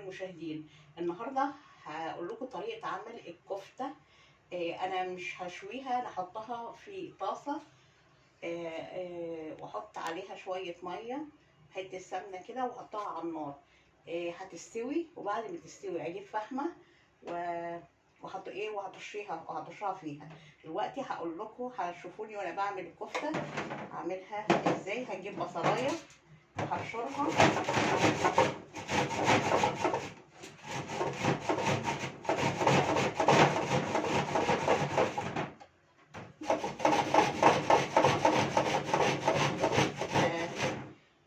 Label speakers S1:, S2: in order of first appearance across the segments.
S1: المشاهدين. النهارده هقول لكم طريقه عمل الكفته. انا مش هشويها، انا هحطها في طاسه واحط عليها شويه ميه، حته سمنه كده، واحطها على النار. هتستوي، وبعد ما تستوي اجيب فحمه وحط وهطشها فيها. دلوقتي هقول لكم، هتشوفوني وانا بعمل الكفته اعملها ازاي. هجيب بصلايه وهبشرها.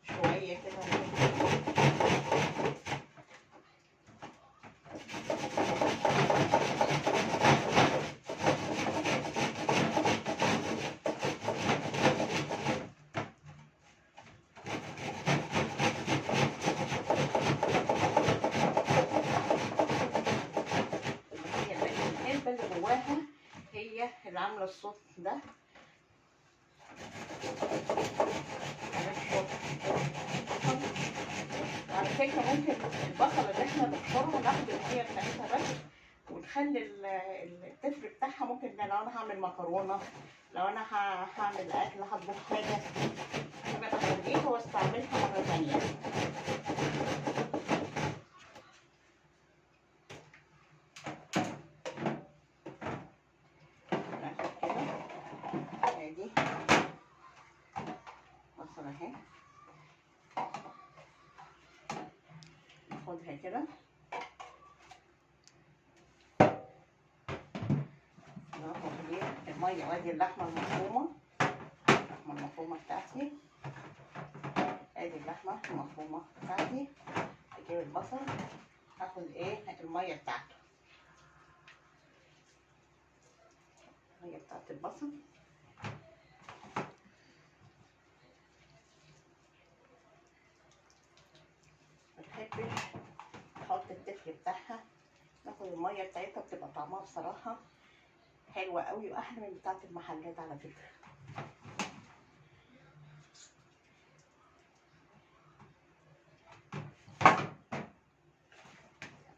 S1: شويه كده العلبه اللي جواها هي اللي عامله الصوت ده. على فكرة ممكن البصلة اللي احنا بنحشرها ناخد المية بتاعتها بس، ونخلي التفل بتاعها. ممكن لو انا هعمل مكرونة، لو انا هعمل اكل، هطبخ حاجة، هبقى بخليها واستعملها مرة تانية. ناخد كده ادي بصلة اهي، ناخدها كده ناخد المية، وادي اللحمة المفرومة بتاعتي. ادي اللحمة المفرومة بتاعتي. اجيب البصل، هاخد المية بتاعته، المية بتاعت البصل. مبحبش احط التفل بتاعها، ناخد المية بتاعتها، بتبقى طعمها بصراحة حلوة قوي واحلى من بتاعت المحلات على فكرة.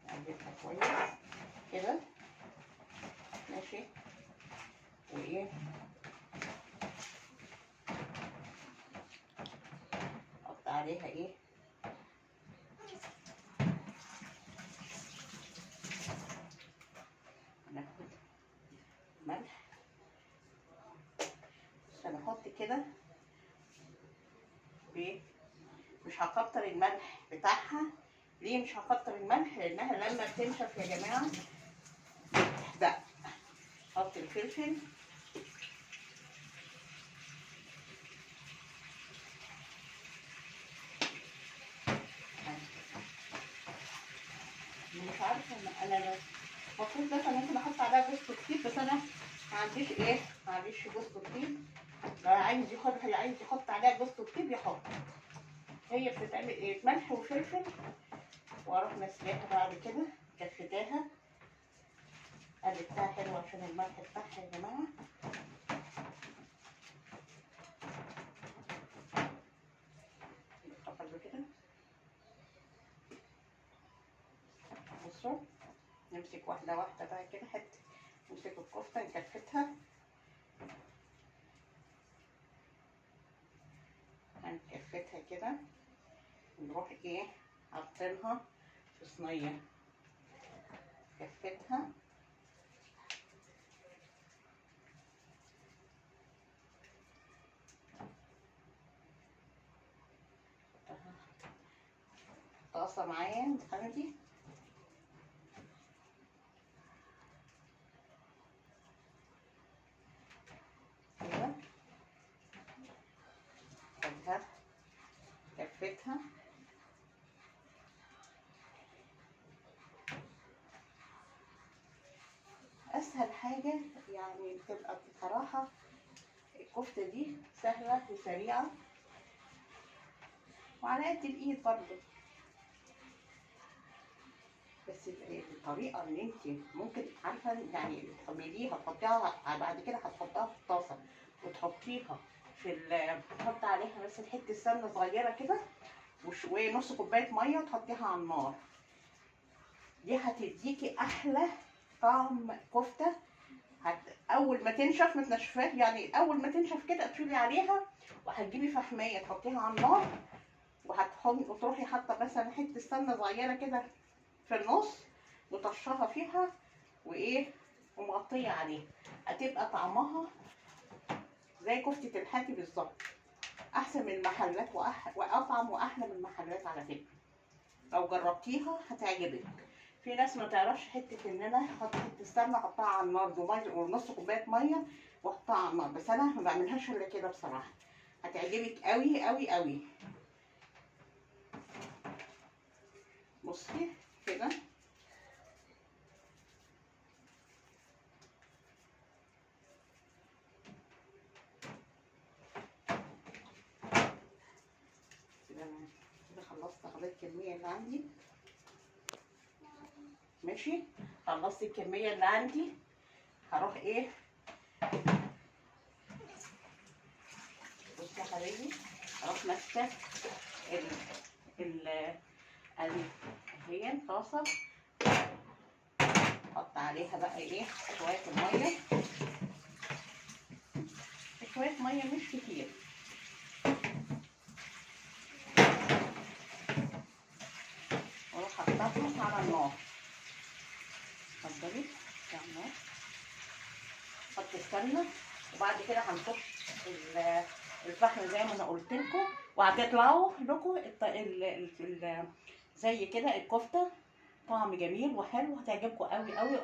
S1: اجيبها كويس كده ماشي، احط عليها ناخد ملح. بس انا احط كده مش هكتر الملح بتاعها. ليه مش هكتر الملح؟ لانها لما بتنشف يا جماعه بتحدق. احط الفلفل، مش عارفه انا المفروض مثلا ممكن احط عليها جوز كتير، بس انا ما عنديش جوز كتير. لو عايز يحط عليها جوز كتير يحط. هي بتتعمل ملح وفلفل، واروح نسلقها بعد كده، كفتاها قلبتها حلوه عشان الملح بتاعها يا جماعه. نقلب كده. بصوا، نمسك واحده واحده بقى كده، نمسك الكفته نكفتها، هنكفتها كده، نروح حاطينها في صينيه، كفتها طاسه معايا عندي كده، خدها كفتها. اسهل حاجه يعني بتبقى بصراحه الكفته دي سهله وسريعه وعلى قد الايد برضه. بس الطريقه اللي انت ممكن عارفه يعني تعمليها، تحطيها بعد كده، هتحطها في الطاسه وتحطيها تحط عليها بس حته سمنه صغيره كده ونص كوبايه ميه، وتحطيها على النار. دي هتديكي احلى طعم كفته. اول ما تنشف، ما تنشفهاش يعني، اول ما تنشف كده تشيلي عليها، وهتجيبي فحميه تحطيها على النار، وتروحي حاطه مثلا حته سمنه صغيره كده في النص، وطشها فيها، وايه، ومغطيه عليها، هتبقى طعمها زي كفته الحاتي بالظبط، احسن من المحلات واطعم واحلى من المحلات على فكره. لو جربتيها هتعجبك. في ناس ما تعرفش حته ان انا احط حته سمنه احطها على النار ونص كوبايه ميه واحطها على النار، بس انا ما بعملهاش الا كده بصراحه. هتعجبك قوي قوي قوي. بصي كده، كده انا كده خلصت خليت الكميه اللي عندي. ماشي، خلصت الكميه اللي عندي. هروح ايه، بصي يا حبايبي، هروح ماسكه ال ال هي طاسه، احط عليها بقى ايه شويه الميه، شويه ميه مش كتير، واروح حطها على النار. اتفضلي على النار، حط السمنه، وبعد كده هنحط الفحم زي ما انا قلت لكم، وهتطلعوا لكم زي كده الكفته طعم جميل وحلو، هتعجبكم قوي قوي.